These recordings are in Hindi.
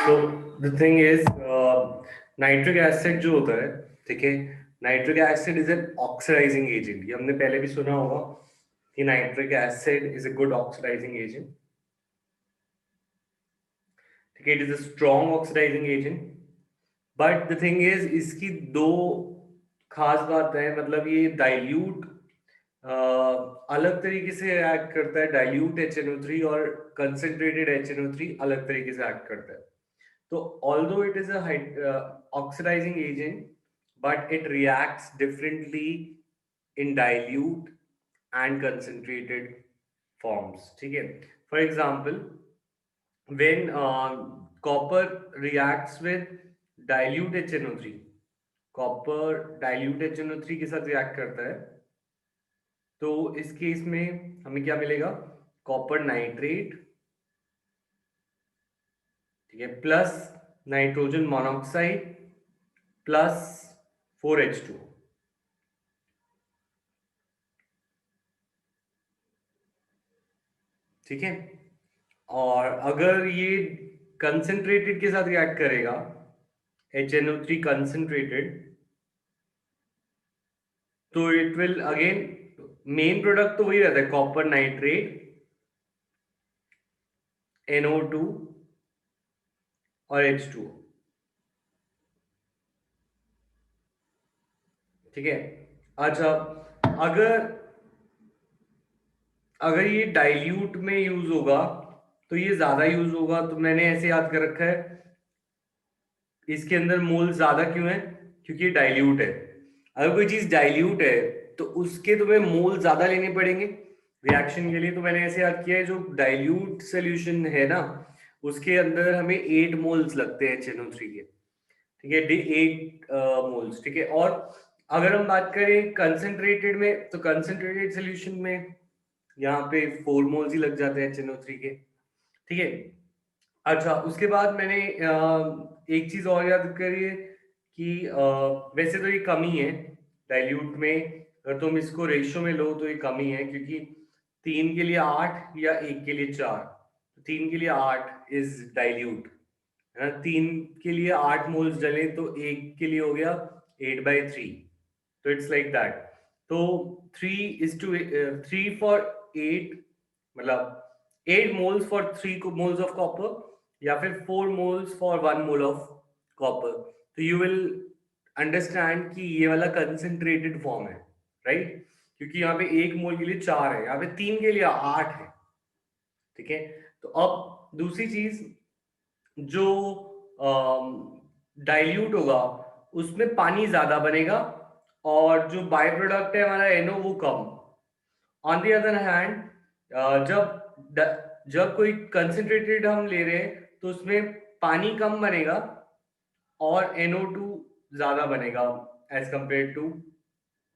So the thing is, nitric acid जो होता है, ठीक है, nitric acid is an oxidising agent. ये हमने पहले भी सुना होगा कि nitric acid is a good oxidising agent. ठीक है, it is a strong oxidising agent. But the thing is, इसकी दो खास बात है. मतलब ये डाइल्यूट अलग तरीके से एक्ट करता है. डाइल्यूट HNO3 और कंसेंट्रेटेड HNO3 अलग तरीके से एक्ट करता है. So although it is a oxidizing agent, but it reacts differently in dilute and concentrated forms. ठीक है. For example, when copper reacts with dilute HNO3, copper dilute HNO3 के साथ रिएक्ट करता है, तो इस केस में हमें क्या मिलेगा? कॉपर नाइट्रेट, ठीक है, plus nitrogen monoxide plus 4H2. ठीक है. और अगर ये कंसेंट्रेटेड के साथ रिएक्ट करेगा, HNO3 कंसेंट्रेटेड, तो it will again, main product तो वही रहता है, कॉपर नाइट्रेट, NO2 और H2O. ठीक है. अच्छा, अगर अगर ये डाइल्यूट में यूज होगा तो ये ज्यादा यूज होगा. तो मैंने ऐसे याद कर रखा है, इसके अंदर मोल ज्यादा क्यों है? क्योंकि ये डाइल्यूट है. अगर कोई चीज डाइल्यूट है तो उसके तुम्हें मोल ज्यादा लेने पड़ेंगे रिएक्शन के लिए. तो मैंने ऐसे याद किया है, जो डाइल्यूट सोल्यूशन है ना, उसके अंदर हमें 8 मोल्स लगते हैं HNO3 के. ठीक है, 8 मोल्स. ठीक है. और अगर हम बात करें कंसेंट्रेटेड में, तो कंसेंट्रेटेड सोल्यूशन में यहाँ पे 4 मोल्स ही लग जाते हैं HNO3 के. ठीक है. अच्छा, उसके बाद मैंने एक चीज और याद करिए कि वैसे तो ये कमी है डाइल्यूट में. अगर तुम इसको रेशियो में लो तो ये कमी है, क्योंकि 3 के लिए 8 या 1 के लिए 4. 3 के लिए 8 इज डाइल्यूट है ना. 3 के लिए 8 मोल्स डले तो 1 के लिए हो गया 8/3. तो इट्स लाइक दैट. तो 3 फॉर 8, मतलब 8 moles for 3 moles of copper, या फिर 4 moles for 1 mole of copper. तो यू विल अंडरस्टैंड कि ये वाला कंसेंट्रेटेड फॉर्म है, राइट? क्योंकि यहाँ पे 1 मोल के लिए 4 है, यहाँ पे 3 के लिए 8 है. ठीक है. तो अब दूसरी चीज, जो डाइल्यूट होगा उसमें पानी ज्यादा बनेगा, और जो बाय प्रोडक्ट है हमारा NO वो कम. ऑन द अदर हैंड, जब कोई कंसेंट्रेटेड हम ले रहे हैं तो उसमें पानी कम बनेगा और NO2 ज्यादा बनेगा as compare to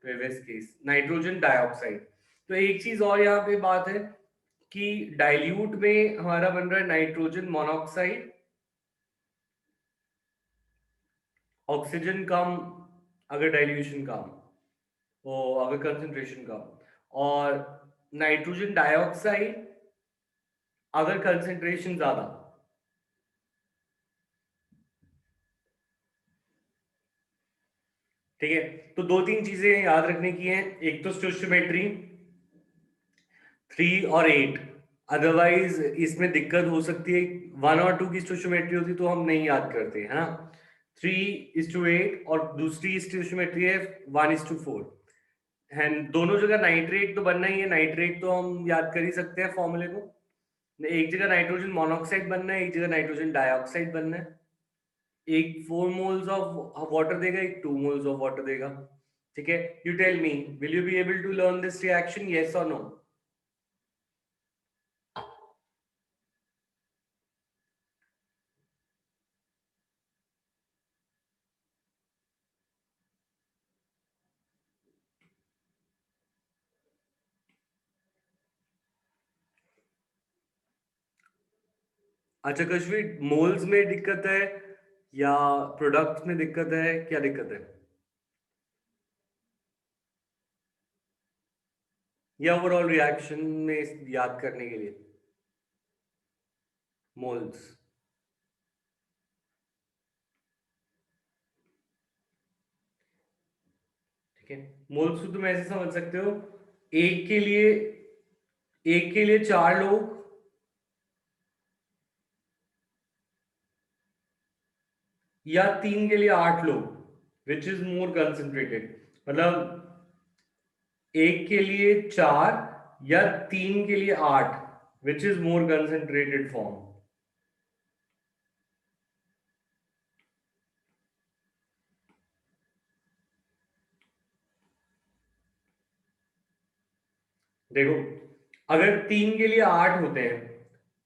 previous case nitrogen dioxide. तो एक चीज और यहाँ पे बात है कि डाइल्यूट में हमारा बन रहा है नाइट्रोजन मोनोऑक्साइड, ऑक्सीजन कम अगर डाइल्यूशन कम, वो अगर कंसेंट्रेशन कम, और नाइट्रोजन डाइऑक्साइड अगर कंसेंट्रेशन ज्यादा. ठीक है. तो 2-3 चीजें याद रखने की हैं. एक तो स्टोइचियोमेट्री 3 और 8, अदरवाइज इसमें दिक्कत हो सकती है. 1 और 2 की स्टोइचियोमेट्री होती तो हम नहीं याद करते, है ना. 3:8 और दूसरी स्टोइचियोमेट्री है 1:4. एंड दोनों जगह नाइट्रेट तो बनना ही है. नाइट्रेट तो हम याद कर ही सकते हैं फॉर्मूले को. एक जगह नाइट्रोजन मोनोऑक्साइड बनना है, एक जगह नाइट्रोजन डाइऑक्साइड बनना है. एक 4 मोल्स ऑफ वाटर देगा, एक 2 मोल्स ऑफ वाटर देगा. ठीक है. You tell me, will you be able to learn this reaction, yes और नो? अच्छा कश्मीर, मोल्स में दिक्कत है या प्रोडक्ट्स में दिक्कत है, क्या दिक्कत है? या ओवरऑल रिएक्शन में याद करने के लिए मोल्स? ठीक है, मोल्स को तुम ऐसे समझ सकते हो, एक के लिए 4 लोग, या 3 के लिए 8 लोग, विच इज मोर कंसेंट्रेटेड, मतलब एक के लिए 4 या 3 के लिए 8, which is more concentrated form? देखो, अगर 3 के लिए 8 होते हैं,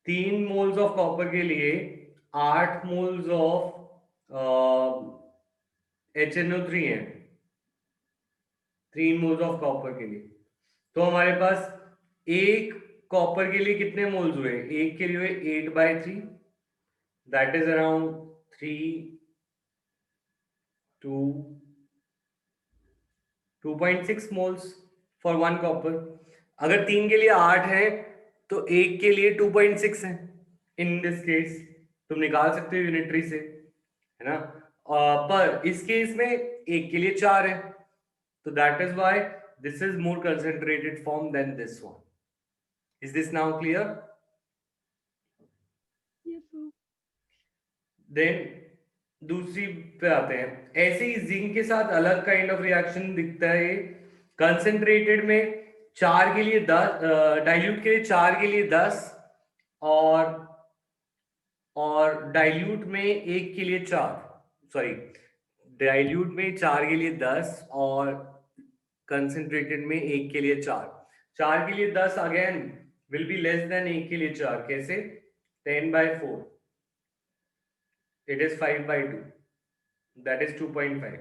3 मोल्स ऑफ कॉपर के लिए 8 मोल्स ऑफ HNO3 है, 3 मोल्स ऑफ कॉपर के लिए, तो हमारे पास एक कॉपर के लिए कितने मोल्स हुए? एक के लिए हुए 8/3, that is around 3 2 2.6 moles for one copper. अगर 3 के लिए 8 है तो एक के लिए 2.6 है। इन दिस केस तुम निकाल सकते हो यूनिटरी से, है ना? पर इस केस में एक के लिए 4 है, तो that is why this is more concentrated form than this one. Is this now clear? Yes, sir. देन दूसरी पे आते हैं, ऐसे ही जिंक के साथ अलग काइंड ऑफ रिएक्शन दिखता है ये। कंसेंट्रेटेड में 4 के लिए 10, डाइल्यूट के लिए 4 के लिए 10, और डाइल्यूट में 1 के लिए 4, सॉरी, डाइल्यूट में 4 के लिए 10 और कंसेंट्रेटेड में 1 के लिए 4। 4 के लिए 10 again will be less than 1 के लिए 4। कैसे? 10/4, इट इज 5/2, दैट इज 2.5।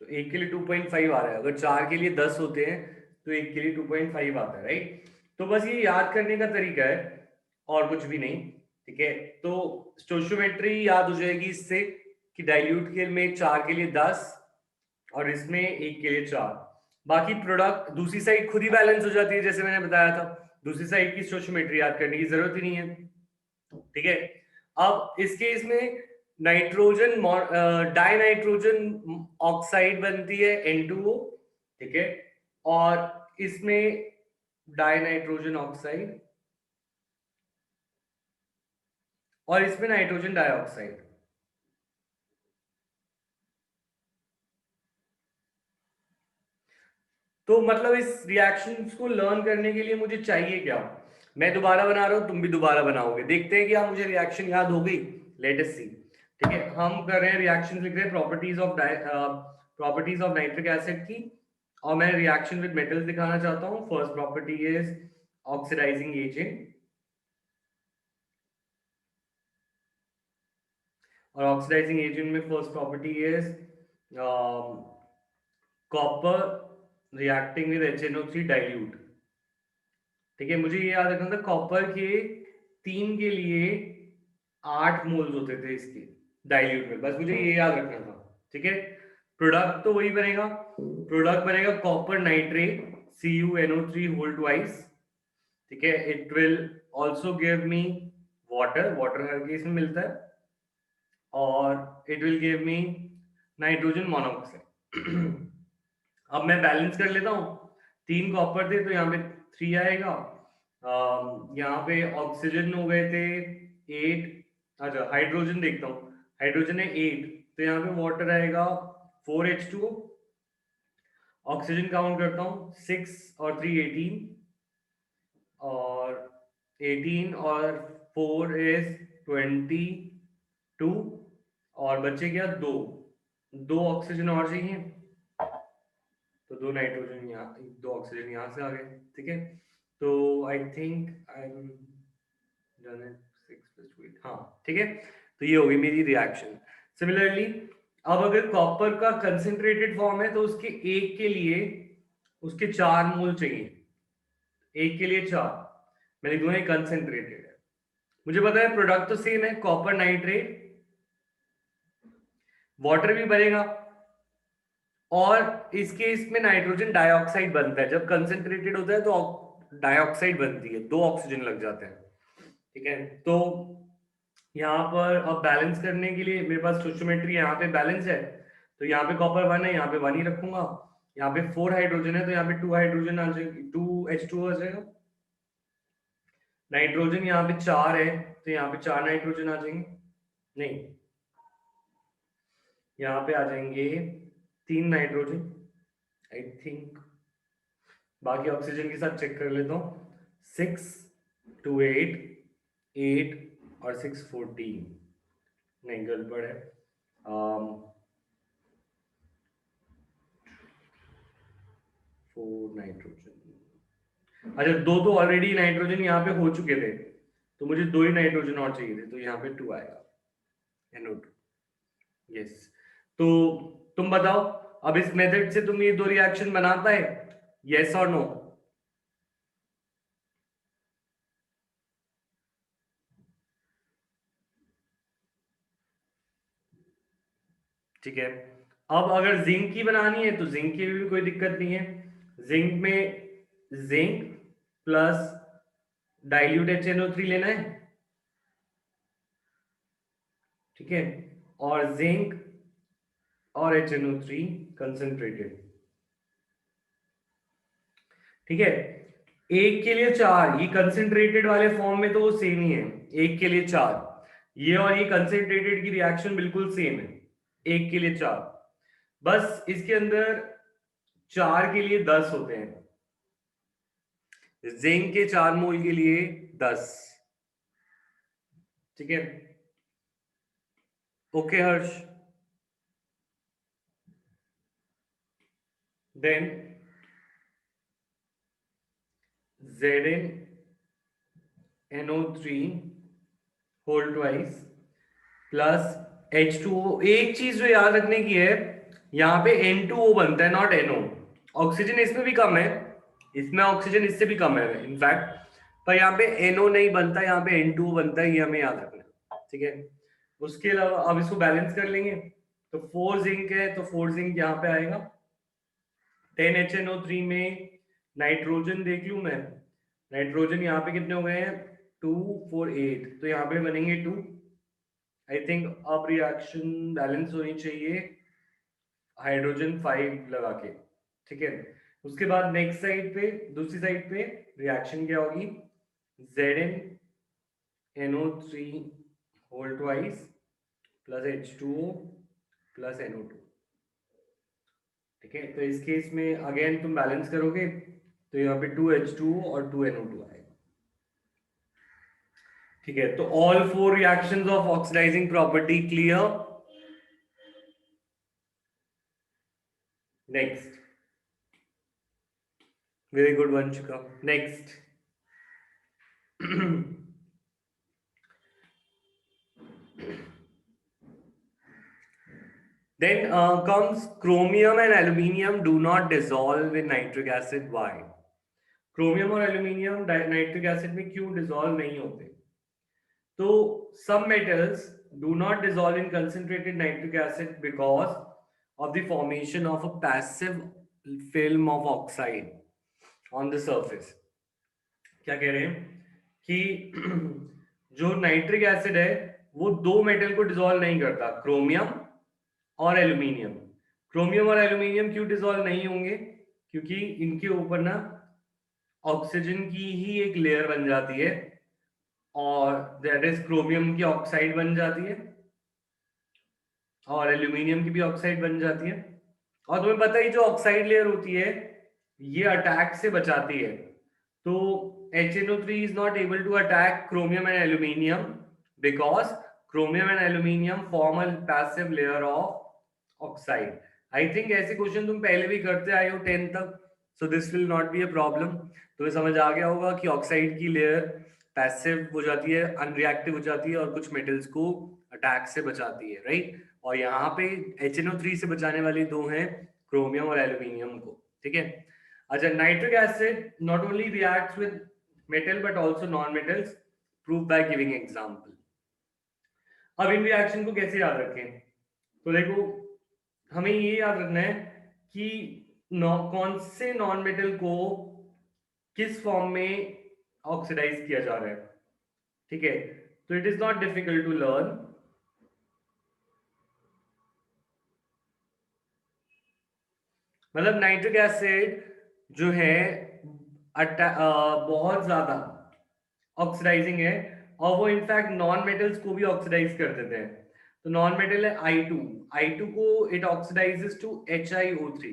तो एक के लिए 2.5 आ रहा है, अगर 4 के लिए 10 होते हैं तो एक के लिए 2.5 आता है, राइट? तो बस ये याद करने का तरीका है और कुछ भी नहीं, ठीक है? तो स्टोइचियोमेट्री याद हो जाएगी इससे कि डाइल्यूट के में 4 के लिए 10 और इसमें 1 के लिए 4। बाकी प्रोडक्ट दूसरी साइड खुद ही बैलेंस हो जाती है, जैसे मैंने बताया था। दूसरी साइड की स्टोइचियोमेट्री याद करने की जरूरत ही नहीं है, ठीक है? अब इस केस में नाइट्रोजन डाई नाइट्रोजन ऑक्साइड बनती है N2O, ठीक है? और इसमें डाई नाइट्रोजन ऑक्साइड और इसमें नाइट्रोजन डाइऑक्साइड। तो मतलब इस रिएक्शंस को लर्न करने के लिए मुझे चाहिए क्या? मैं दोबारा बना रहा हूं, तुम भी दोबारा बनाओगे, देखते हैं कि मुझे रिएक्शन याद हो गई। लेट अस सी, ठीक है? हम कर रहे हैं रिएक्शन, लिख रहे हैं प्रॉपर्टीज ऑफ नाइट्रिक एसिड की, और मैं रिएक्शन विद मेटल्स दिखाना चाहता हूं। First property is oxidising agent, और ऑक्सीडाइजिंग एजेंट में first property is copper reacting with HNO3 dilute, ठीक है? मुझे ये याद रखना था, कॉपर के 3 के लिए 8 मोल्स होते थे इसके डाइल्यूट में, बस मुझे ये याद रखना था, ठीक है? प्रोडक्ट तो वही बनेगा, प्रोडक्ट बनेगा copper nitrate CuNO3 whole twice, ठीक है? It will also give me water, water her case में मिलता है, और it will give me nitrogen monoxide. अब मैं बैलेंस कर लेता हूँ, 3 कॉपर थे तो यहाँ पे 3 आएगा, यहाँ पे ऑक्सीजन हो गए थे 8, अच्छा हाइड्रोजन देखता हूँ, हाइड्रोजन है 8, तो यहाँ पे वाटर आएगा 4H2O, ऑक्सीजन काउंट करता हूँ 6 और 3 18, और 18 और 4 इज 22, और बचे क्या? दो ऑक्सीजन और चाहिए, तो 2 नाइट्रोजन यहाँ, 2 ऑक्सीजन यहाँ से आ गए, ठीक है? तो I think I am done it, 6 + 2 8, हाँ, ठीक है? तो ये होगी मेरी रिएक्शन। सिमिलरली अब अगर कॉपर का कंसेंट्रेटेड फॉर्म है तो उसके एक के लिए उसके 4 मोल चाहिए, एक के लिए 4, मैं लिख दूंगा कंसेंट्रेटेड है। मुझे पता है प्रोडक्ट तो सेम है, कॉपर नाइट्रेट, वाटर भी बनेगा, और इसके इसमें नाइट्रोजन डाइऑक्साइड बनता है। जब कंसेंट्रेटेड होता है तो डाइऑक्साइड बनती है, 2 ऑक्सीजन लग जाते हैं, ठीक है? तो यहाँ पर अब बैलेंस करने के लिए मेरे पास स्टोइचियोमेट्री यहाँ पे बैलेंस है, तो यहाँ पे कॉपर 1 है, यहाँ पे 1 ही रखूंगा, यहाँ पे 4 हाइड्रोजन है तो यहाँ पे 2 हाइड्रोजन आ जाएगी, 2H2O आ जाएगा। नाइट्रोजन यहाँ पे 4 है तो यहाँ पे 4 नाइट्रोजन आ जाएंगे, नहीं यहाँ पे आ जाएंगे 3 नाइट्रोजन आई थिंक। बाकी ऑक्सीजन के साथ चेक कर लेता हूँ, 6 2 8 8 और 6 14, नहीं गड़बड़ है। 4 नाइट्रोजन, अच्छा दो तो ऑलरेडी नाइट्रोजन यहाँ पे हो चुके थे तो मुझे 2 ही नाइट्रोजन और चाहिए थे तो यहाँ पे 2 आएगा, NO2। यस, तो तुम बताओ अब इस मेथड से तुम ये दो रिएक्शन बना पाए, यस और नो? ठीक है, अब अगर जिंक की बनानी है तो जिंक की भी कोई दिक्कत नहीं है। जिंक में जिंक प्लस डाइल्यूट HNO3 लेना है, ठीक है, और जिंक और HNO3 कंसंट्रेटेड, ठीक है। एक के लिए 4, ये कंसंट्रेटेड वाले फॉर्म में तो वो सेम ही है, एक के लिए 4, ये और ये कंसंट्रेटेड की रिएक्शन बिल्कुल सेम है, एक के लिए 4, बस इसके अंदर 4 के लिए 10 होते हैं, जिंक के 4 मोल के लिए 10, ठीक है। Okay Harsh, then ZnNO3 whole twice plus H2O। एक चीज जो याद रखने की है, यहाँ पे N2O बनता है नॉट NO। ऑक्सीजन इसमें भी कम है, इसमें ऑक्सीजन इससे भी कम है इनफैक्ट, पर यहाँ पे NO नहीं बनता, यहाँ पे N2O बनता है, ये हमें याद रखना है, ठीक है। उसके अलावा अब इसको बैलेंस कर लेंगे तो 4 जिंक है तो 4 जिंक यहाँ पे आएगा, 10 HNO3 में नाइट्रोजन देख लू मैं, नाइट्रोजन यहाँ पे कितने हो गए हैं, 2 4 8, तो यहाँ पे बनेंगे 2, आई थिंक। अब रिएक्शन बैलेंस होनी चाहिए हाइड्रोजन 5 लगा के, ठीक है। उसके बाद नेक्स्ट साइड पे, दूसरी साइड पे रिएक्शन क्या होगी, ZnNO3 whole twice plus H2O plus NO2, ठीक है। तो इस केस में अगेन तुम बैलेंस करोगे तो यहाँ पे 2H2O और 2NO2 आएगा, ठीक है। तो all 4 reactions of oxidising property clear. Next, very good Vanshika, next then comes chromium and aluminium do not dissolve in nitric acid, why? Chromium और एल्यूमिनियम नाइट्रिक एसिड में क्यों डिसॉल्व नहीं होते? तो some metals do not dissolve in concentrated nitric acid because of the formation of a passive film of oxide on the surface। क्या कह रहे हैं कि जो नाइट्रिक एसिड है वो दो मेटल को डिसॉल्व नहीं करता, क्रोमियम और एल्यूमिनियम। क्रोमियम और एल्यूमिनियम क्यों डिसॉल्व नहीं होंगे, क्योंकि इनके ऊपर ना ऑक्सीजन की ही एक लेयर बन जाती है और दैट इज क्रोमियम की ऑक्साइड बन जाती है और एल्यूमिनियम की भी ऑक्साइड बन जाती है। और तुम्हें पता ही जो ऑक्साइड लेयर होती है ये अटैक से बचाती है, तो HNO3 is not able to attack chromium and aluminium because chromium and aluminium form a passive layer of oxide। I think ऐसे क्वेश्चन तुम पहले भी करते आए हो 10 तक, so this will not be a problem। तुम्हें समझ आ गया होगा कि ऑक्साइड की लेयर पैसिव हो जाती है, अनरिएक्टिव हो जाती है और कुछ मेटल्स को अटैक से बचाती है, राइट। और यहाँ पे HNO3 से बचाने वाली दो हैं, क्रोमियम और एल्यूमिनियम को, ठीक है। अच्छा, nitric acid not only reacts with metal but also known metals, prove by giving example. अब इन रिएक्शन को कैसे याद रखें, तो देखो हमें ये याद रखना है कि कौन से नॉन मेटल को किस फॉर्म में ऑक्सीडाइज किया जा रहा है, ठीक है। तो it is not difficult to learn. मतलब नाइट्रिक एसिड जो है बहुत ज्यादा ऑक्सीडाइजिंग है, और वो इनफैक्ट नॉन मेटल्स को भी ऑक्सीडाइज कर देते हैं। तो नॉन मेटल है I2, I2 को इट ऑक्सीडाइजेस टू HiO3,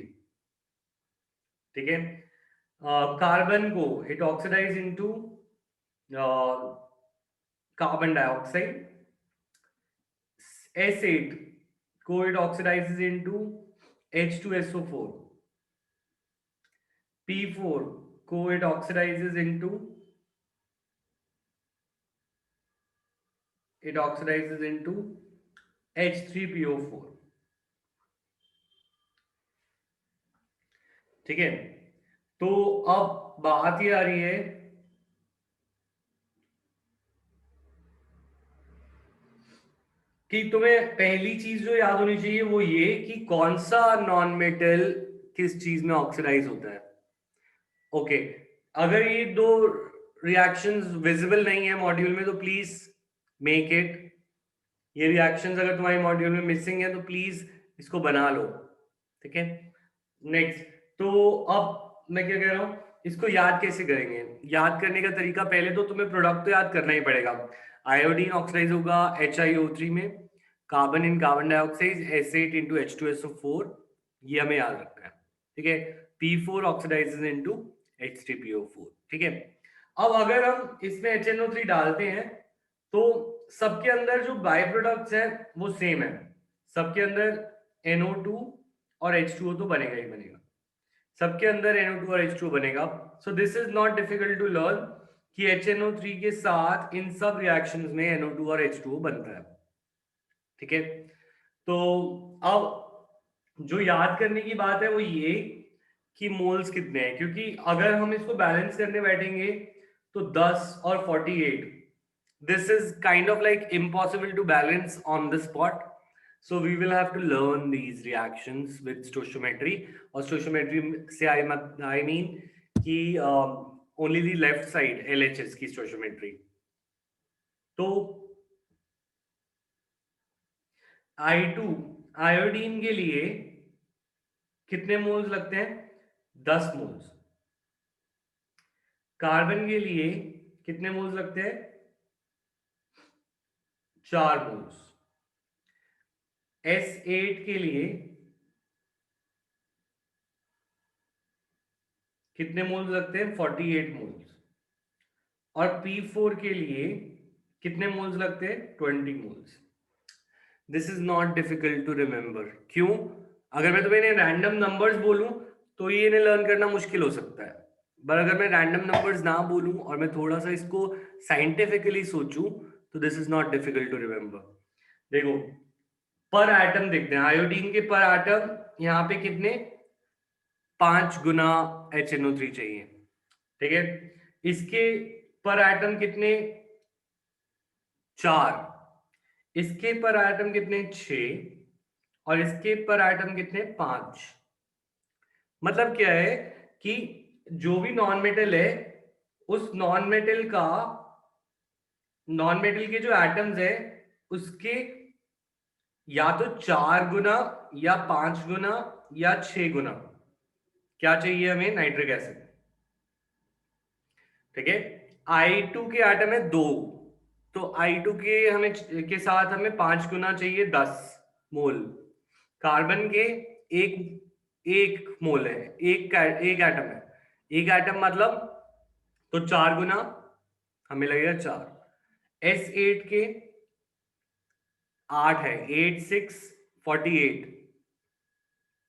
ठीक है। कार्बन को it oxidise into carbon dioxide, S8 को it oxidises into H2SO4, P4 को इट ऑक्सीडाइजेस इनटू H3PO4, ठीक है। तो अब बात ये आ रही है कि तुम्हें पहली चीज जो याद होनी चाहिए वो ये कि कौन सा नॉन मेटल किस चीज में ऑक्सीडाइज होता है। ओके, अगर ये दो रिएक्शंस विजिबल नहीं है मॉड्यूल में तो प्लीज मेक इट। ये रिएक्शंस अगर तुम्हारे मॉड्यूल में मिसिंग है तो प्लीज इसको बना लो, ठीक है। नेक्स्ट, तो अब मैं क्या कह रहा हूं, इसको याद कैसे करेंगे। याद करने का तरीका, पहले तो तुम्हें प्रोडक्ट तो याद करना ही पड़ेगा। आयोडीन ऑक्सीडाइज होगा HiO3 में, carbon in carbon dioxide S8 into H2SO4, ये हमें याद रखना है, ठीक है। P4 ऑक्सीडाइजेस इनटू H3PO4, ठीक है। अब अगर हम इसमें HNO3 डालते हैं तो सबके अंदर जो बाय प्रोडक्ट्स है वो सेम है, सबके अंदर NO2 और H2O तो बनेगा ही बनेगा, सबके अंदर NO2 और H2O बनेगा। So this is not difficult to learn कि HNO3 के साथ इन सब रिएक्शंस में NO2 और H2O बनता है, ठीक है। तो अब जो याद करने की बात है वो ये कि मोल्स कितने हैं, क्योंकि अगर हम इसको बैलेंस करने बैठेंगे तो 10 और 48, this is kind of like impossible to balance on the spot, so we will have to learn these reactions with stoichiometry, और stoichiometry से I mean कि only the left side LHS की stoichiometry। तो I2 आयोडीन के लिए कितने मोल्स लगते हैं, 10 मोल्स। कार्बन के लिए कितने मोल्स लगते हैं, 4 मोल्स। S8 के लिए कितने मोल्स लगते हैं, 48 मोल्स। और P4 के लिए कितने मोल्स लगते हैं, 20 moles. This is not difficult to remember. क्यों, अगर मैं तुम्हें रैंडम नंबर्स बोलूं तो ये इन्हें लर्न करना मुश्किल हो सकता है, पर अगर मैं रैंडम नंबर्स ना बोलूं और मैं थोड़ा सा इसको साइंटिफिकली सोचूं तो this is not difficult to remember. देखो, पर एटम देखते हैं, आयोडीन के पर एटम यहाँ पे कितने, 5 गुना HNO3 चाहिए, ठीक है। इसके पर एटम कितने, 4, इसके पर एटम कितने, 6, और इसके पर एटम कितने, 5। मतलब क्या है कि जो भी नॉन मेटल है उस नॉन मेटल के जो एटम्स है उसके या तो 4 गुना या 5 गुना या 6 गुना क्या चाहिए हमें, नाइट्रिक एसिड, ठीक है। I2 के एटम है 2, तो I2 के साथ हमें 5 गुना चाहिए, 10 मोल। कार्बन के एक एक मोल है, एक एटम है, एक एटम मतलब, तो 4 गुना हमें लगेगा 4। S8 के 8 है, 8 6 48,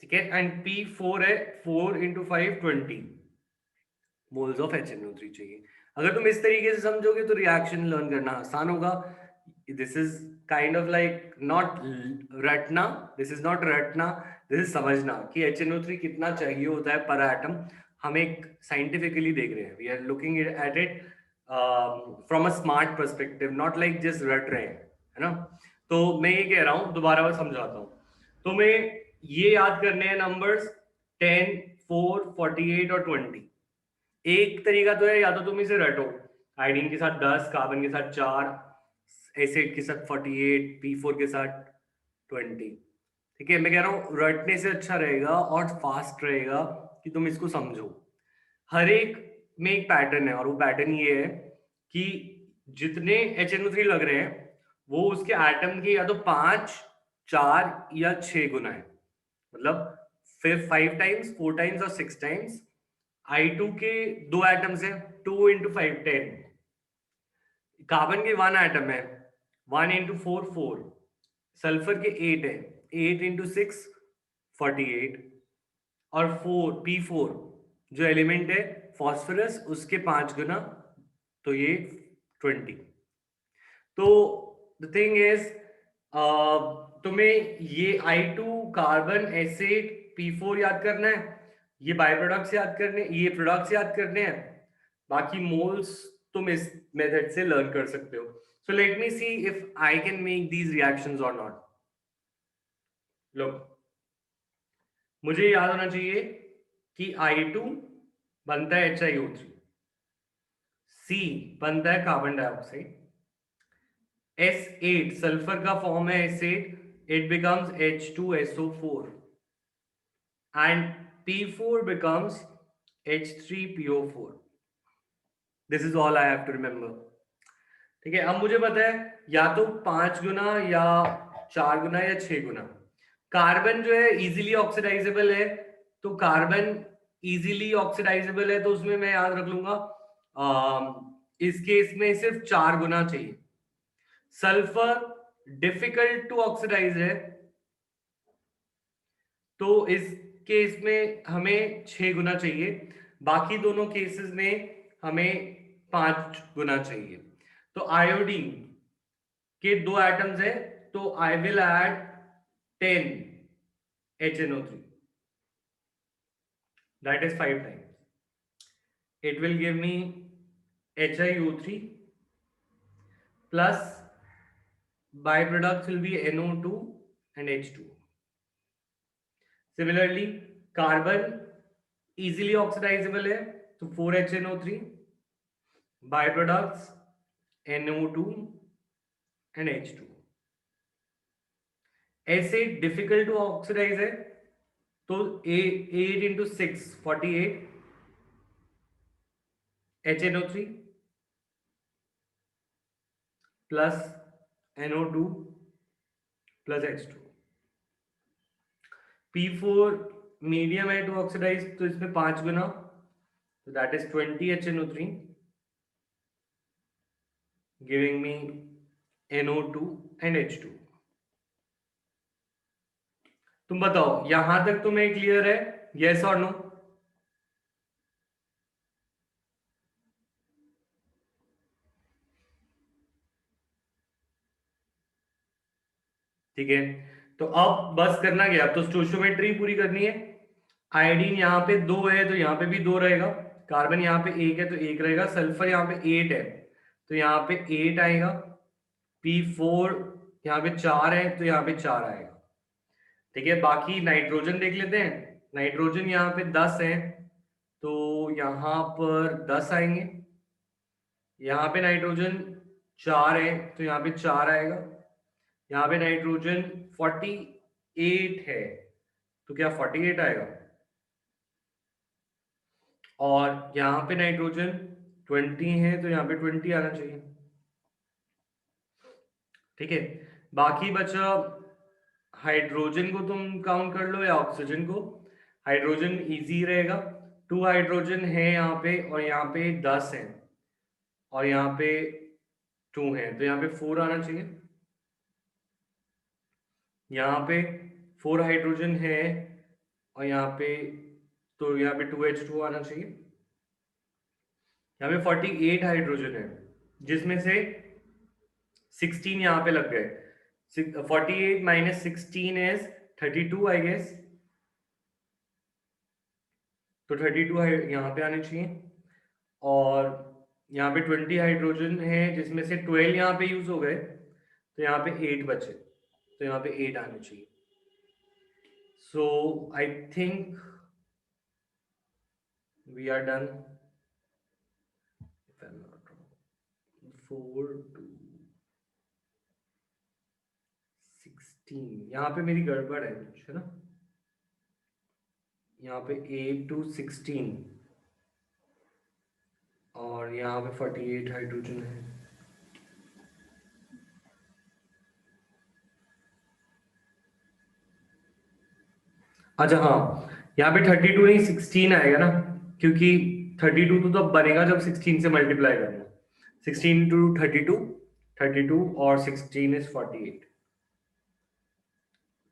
ठीक है। एंड P4 है 4 इंटू 5 20 मोल्स ऑफ HNO3 चाहिए। अगर तुम इस तरीके से समझोगे तो रिएक्शन लर्न करना आसान होगा। This is kind of like not रटना, दिस इज नॉट रटना, दिस इज समझना कि HNO3 कितना चाहिए होता है पर एटम। हम एक साइंटिफिकली देख रहे हैं, we are looking at it from a smart perspective, not like just रट रहे हैं, है ना। तो मैं ये कह रहा हूं, दोबारा मैं समझाता हूं। तुम्हें ये याद करने हैं नंबर्स 10 4 48 और 20। एक तरीका तो है, या तो तुम इसे रटो, आयोडीन के साथ 10, कार्बन के साथ 4, एसिड के साथ 48, P4 के साथ 20, ठीक है, मैं कह रहा हूं रटने से अच्छा रहेगा और फास्ट रहेगा कि तुम इसको समझो। हर एक में एक पैटर्न है और वो पैटर्न ये है कि जितने HNO3 लग रहे हैं वो उसके एटम के या तो 5, 4 या 6 गुना है। मतलब फिर 5 टाइम्स, 4 टाइम्स और 6 टाइम्स। I2 के 2 एटम्स हैं, 2 इंटू 5 10। कार्बन के 1 एटम है, 1 इंटू 4 4। सल्फर के 8 है, 8 इंटू 6 48। और 4 P4 जो एलिमेंट है फॉस्फोरस, उसके 5 गुना, तो ये 20। तो द थिंग इज, तुम्हें ये I2 कार्बन एसिड P4 याद करना है, ये बाय प्रोडक्ट्स याद करने, ये प्रोडक्ट्स याद करने हैं। बाकी मोल्स तुम इस मेथड से लर्न कर सकते हो। So let me see if I can make these reactions और नॉट। लो, मुझे याद होना चाहिए कि I2 बनता है HiO3, C बनता है कार्बन डाइऑक्साइड, S8 सल्फर का फॉर्म है S8, it becomes H2SO4 and P4 becomes H3PO4. This is all I have to remember. ठीक है, अब मुझे पता है या तो 5 गुना या 4 गुना या 6 गुना। कार्बन जो है इजीली ऑक्सीडाइजेबल है, तो कार्बन इजीली ऑक्सीडाइजेबल है तो उसमें मैं याद रख लूंगा इस केस में सिर्फ 4 गुना चाहिए। सल्फर डिफिकल्ट टू ऑक्सीडाइज है, तो इस केस में हमें 6 गुना चाहिए। बाकी दोनों केसेस में हमें 5 गुना चाहिए। तो आयोडीन के 2 एटम्स है, तो I will add 10 HNO3, that is 5 times. It will give me HiO3 plus byproducts will be NO2 and H2. Similarly, carbon easily oxidizable है, तो 4HNO3, byproducts NO2 and H2. Acid difficult to oxidize है, तो 8 into 6 48 HNO3 plus NO2 plus H2. P4 medium है टू ऑक्सीडाइज, तो इसमें 5 गुना, तो that is 20 HNO3 giving me NO2 and H2। तुम बताओ यहां तक तुम्हें क्लियर है, यस और नो? ठीक है, तो अब बस करना क्या, अब तो स्टोइचियोमेट्री पूरी करनी है। आयोडीन यहाँ पे 2 है तो यहाँ पे भी 2 रहेगा, कार्बन यहाँ पे 1 है तो 1 रहेगा, सल्फर यहाँ पे 8 है तो यहाँ पे 8 आएगा, P4 यहाँ पे 4 है तो यहाँ पे 4 आएगा। ठीक है, बाकी नाइट्रोजन देख लेते हैं। नाइट्रोजन यहाँ पे 10 है तो यहाँ पर 10 आएंगे। यहाँ पे नाइट्रोजन 4 है तो यहाँ पे 4 आएगा। यहाँ पे नाइट्रोजन 48 है तो क्या 48 आएगा। और यहाँ पे नाइट्रोजन 20 है तो यहाँ पे 20 आना चाहिए। ठीक है, बाकी बचा हाइड्रोजन को, तुम काउंट कर लो या ऑक्सीजन को। हाइड्रोजन इजी रहेगा, 2 हाइड्रोजन है यहाँ पे और यहाँ पे 10 है और यहाँ पे 2 है तो यहाँ पे 4 आना चाहिए। यहाँ पे 4 हाइड्रोजन है और यहाँ पे, तो यहाँ पे 2H2 आना चाहिए। यहाँ पे 48 हाइड्रोजन है जिसमें से 16 यहाँ पे लग गए। 48 माइनस 16 इज 32 आई गेस, तो 32 यहाँ पे आने चाहिए। और यहाँ पे 20 हाइड्रोजन है जिसमें से 12 यहाँ पे यूज हो गए तो यहाँ पे 8 बचे, तो यहाँ पे 8 आने चाहिए। So I think we are done, if I'm not wrong. 4 to 16, यहाँ पे मेरी गड़बड़ है कुछ, है ना? यहाँ पे 8 to 16 और यहाँ पे 48 हाइड्रोजन है। अच्छा हाँ, यहाँ पे 32 नहीं 16 आएगा ना, क्योंकि 32 तो तब बनेगा जब 16 से मल्टीप्लाई करना। 16 टू 32, 32 और 16 इज 48,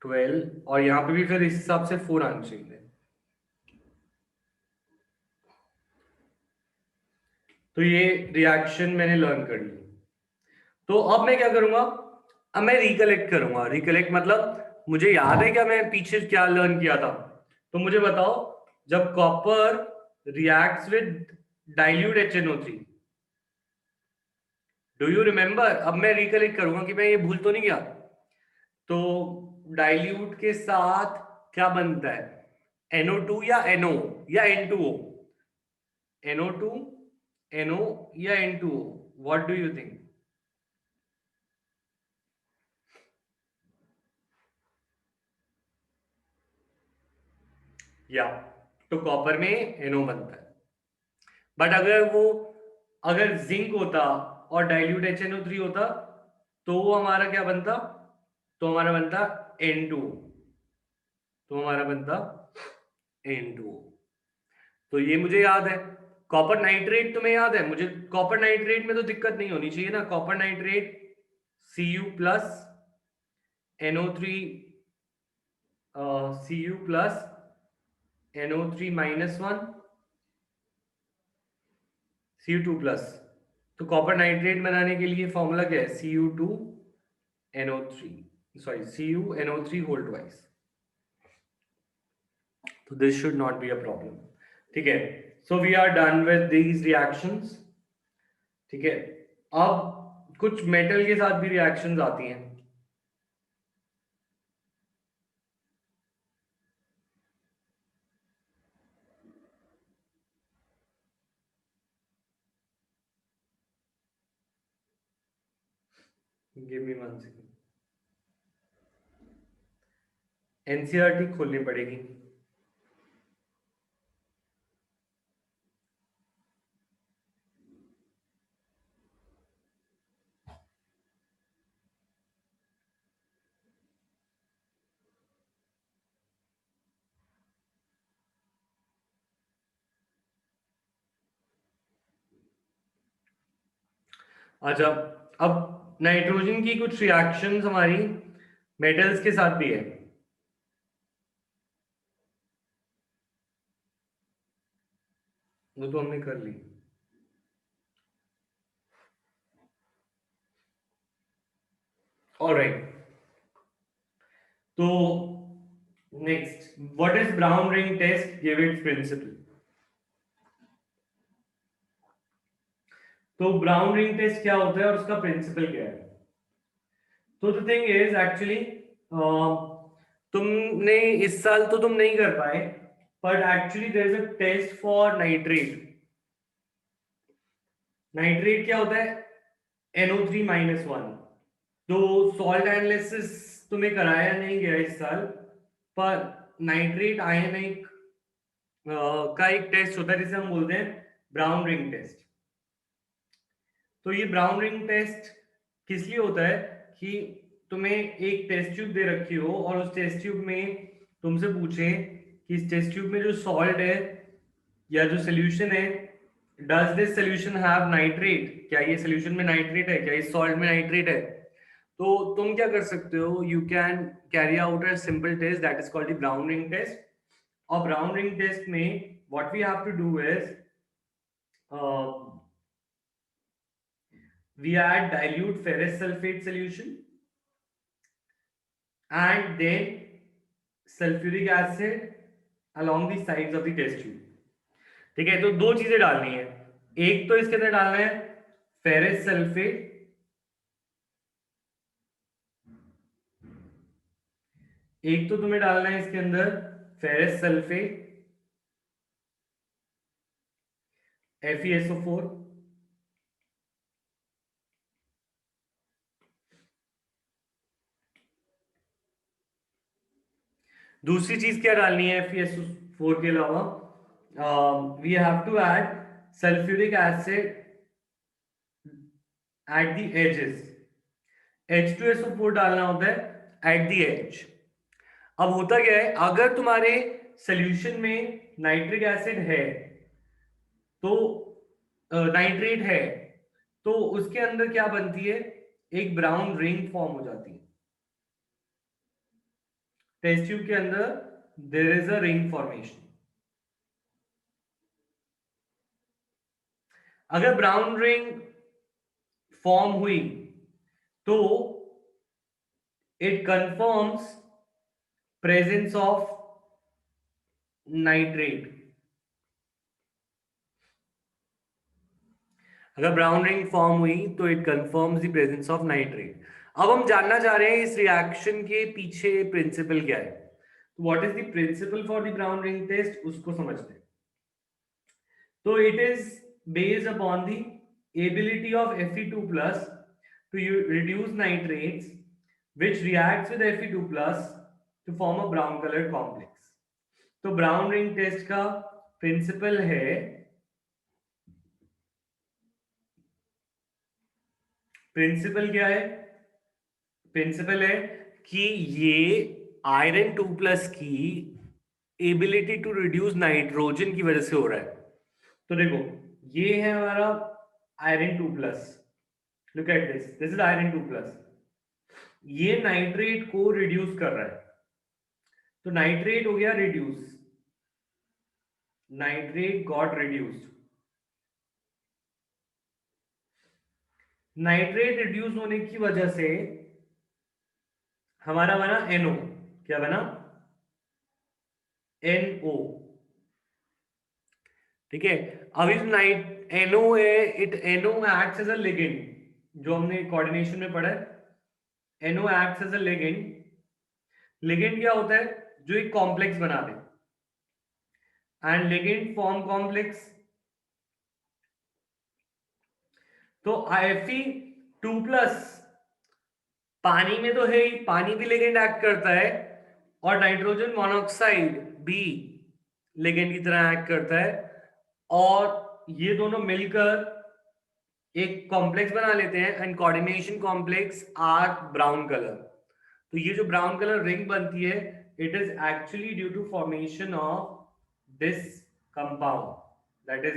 12, और यहाँ पे भी फिर इस हिसाब से 4 आना चाहिए। तो ये रिएक्शन मैंने लर्न कर ली। तो अब मैं क्या करूंगा, अब मैं रिकलेक्ट करूंगा। रिकलेक्ट मतलब मुझे याद है क्या मैं पीछे क्या लर्न किया था। तो मुझे बताओ, जब copper reacts with dilute HNO3, do you remember? अब मैं रिकलेक्ट करूंगा कि मैं ये भूल तो नहीं गया। तो डाइल्यूट के साथ क्या बनता है, NO2 या NO या N2O? NO2, NO या N2O, what do you think? या तो कॉपर में NO बनता है। बट अगर जिंक होता और डाइल्यूट HNO3 होता, तो वो हमारा क्या बनता? तो हमारा बनता N2O। तो हमारा बनता N2O। तो ये मुझे याद है। कॉपर नाइट्रेट तुम्हें याद है? मुझे कॉपर नाइट्रेट में तो दिक्कत नहीं होनी चाहिए ना। Copper nitrate Cu plus NO3, Cu plus NO3 -1, Cu2 plus. तो कॉपर नाइट्रेट बनाने के लिए फॉर्मूला क्या है? Cu2NO3, sorry CuNO3 whole twice. तो this should not be a problem. ठीक है, so we are done with these reactions. ठीक है, अब कुछ मेटल के साथ भी रिएक्शंस आती हैं। गिव मी 1 सेकेंड, एनसीईआरटी खोलनी पड़ेगी। अच्छा, अब नाइट्रोजन की कुछ रिएक्शंस हमारी मेटल्स के साथ भी है। वो तो हमने कर ली। ऑलराइट, तो next, what is brown ring test, give its principle. तो ब्राउन रिंग टेस्ट क्या होता है और उसका प्रिंसिपल क्या है? तो द थिंग इज एक्चुअली, तुमने इस साल तो तुम नहीं कर पाए, but actually there is a test for nitrate. Nitrate क्या होता है? NO3 - 1। तो सॉल्ट एनालिसिस तुम्हें कराया नहीं गया इस साल, पर नाइट्रेट आयनिक का एक टेस्ट होता है जिसे हम बोलते हैं ब्राउन रिंग टेस्ट। तो ये ब्राउन रिंग टेस्ट किस लिए होता है कि तुम्हें एक टेस्ट ट्यूब दे रखी हो और उस टेस्ट ट्यूब में तुमसे पूछे कि इस टेस्ट ट्यूब में जो सॉल्ट है या जो सोल्यूशन है, does this solution have nitrate, क्या ये सोल्यूशन में नाइट्रेट है, क्या इस सॉल्ट में नाइट्रेट है? तो तुम क्या कर सकते हो, you can carry out a simple test that is called the brown ring test. और ब्राउन रिंग टेस्ट में what we have to do is, we add dilute ferrous sulfate solution and then sulfuric acid along the sides of the test tube। ठीक है, तो दो चीजें डालनी है। एक तो इसके अंदर डालना है फेरस सल्फेट, एक तो तुम्हें डालना है इसके अंदर फेरस सल्फेट FeSO4, दूसरी चीज क्या डालनी है FeSO4 के अलावा? We have to add sulphuric acid at the edges. H2SO4 डालना होता है एट द एज। अब होता क्या है, अगर तुम्हारे सोल्यूशन में नाइट्रिक एसिड है तो नाइट्रेट है, तो उसके अंदर क्या बनती है, एक ब्राउन रिंग फॉर्म हो जाती है। टेस्ट ट्यूब के अंदर there is a ring formation. अगर ब्राउन रिंग फॉर्म हुई तो it confirms presence of nitrate. अगर ब्राउन रिंग फॉर्म हुई तो it confirms the presence of nitrate. अब हम जानना चाह रहे हैं इस रिएक्शन के पीछे प्रिंसिपल क्या है। तो what is the principle for the brown ring test, उसको समझते हैं। तो it is based upon the ability of Fe2 plus to reduce nitrates which reacts with Fe2 plus to form a brown colored complex। तो ब्राउन रिंग टेस्ट का प्रिंसिपल है, प्रिंसिपल क्या है, प्रिंसिपल है कि ये आयरन 2 प्लस की एबिलिटी टू रिड्यूस नाइट्रोजन की वजह से हो रहा है। तो देखो, ये है हमारा iron 2 plus, look at this, this is iron 2 plus. ये नाइट्रेट को रिड्यूस कर रहा है, तो नाइट्रेट हो गया reduce, nitrate got reduced. Nitrate reduce होने की वजह से हमारा बना NO। क्या बना? NO। ठीक है। अब इस नाइट NO है, it NO acts as a ligand, जो हमने कोऑर्डिनेशन में पढ़ा है। NO acts as a ligand. Ligand क्या होता है? जो एक कॉम्प्लेक्स बना दे, एंड लिगेंड फॉर्म कॉम्प्लेक्स। तो Fe2 प्लस पानी में तो है ही, पानी भी लिगेंड एक्ट करता है, और नाइट्रोजन मोनोऑक्साइड भी लिगेंड की तरह एक्ट करता है, और ये दोनों मिलकर एक कॉम्प्लेक्स बना लेते हैं, and coordination complex are brown colour. तो ये जो ब्राउन कलर रिंग बनती है, it is actually due to formation of this compound, that is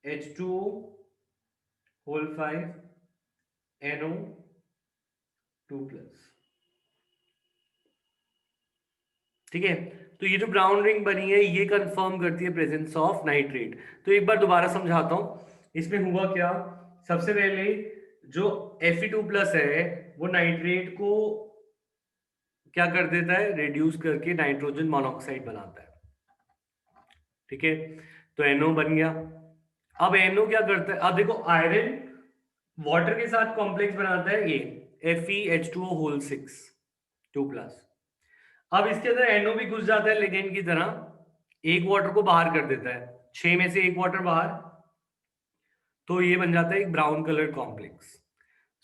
FeH2O whole 5 NO2 plus. ठीक है। तो ये जो ब्राउन रिंग बनी है, ये कंफर्म करती है प्रेजेंस ऑफ नाइट्रेट। तो एक बार दोबारा समझाता हूं इसमें हुआ क्या। सबसे पहले जो Fe2 प्लस है वो नाइट्रेट को क्या कर देता है, रिड्यूस करके नाइट्रोजन मोनोऑक्साइड बनाता है। ठीक है। तो NO बन गया। अब NO क्या करता है, अब देखो आयरन वाटर के साथ कॉम्प्लेक्स बनाता है, ये FeH2O होल 6 2 प्लस। अब इसके अंदर NO भी घुस जाता है लिगेंड की तरह, एक वाटर को बाहर कर देता है, 6 में से एक वाटर बाहर, तो ये बन जाता है एक brown colour complex.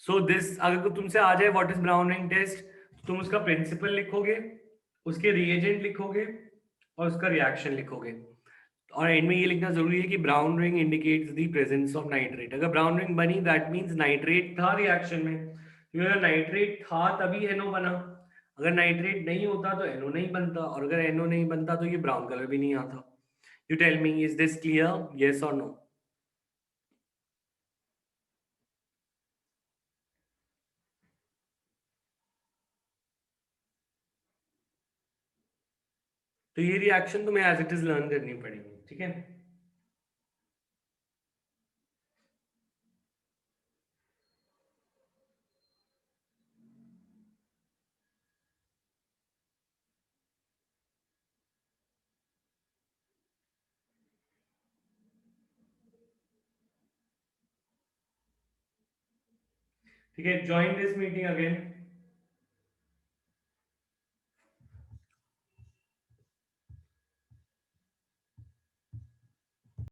So this, अगर तो तुमसे आ जाए what is brown ring test, तुम उसका प्रिंसिपल लिखोगे, उसके रिएजेंट लिखोगे, और उसका रिएक्शन लिखोगे, और एंड में ये लिखना जरूरी है कि brown ring indicates the presence of nitrate. अगर ब्राउन रिंग बनी दैट मींस नाइट्रेट था रिएक्शन में, क्योंकि अगर नाइट्रेट था तभी NO बना, अगर नाइट्रेट नहीं होता तो NO नहीं बनता, और अगर NO नहीं बनता तो ये ब्राउन कलर भी नहीं आता। You tell me, is this clear, yes और नो? तो ये रिएक्शन तुम्हें एज इट इज लर्न करनी पड़ेगी, ठीक है। ठीक है, ज्वाइन दिस मीटिंग अगेन।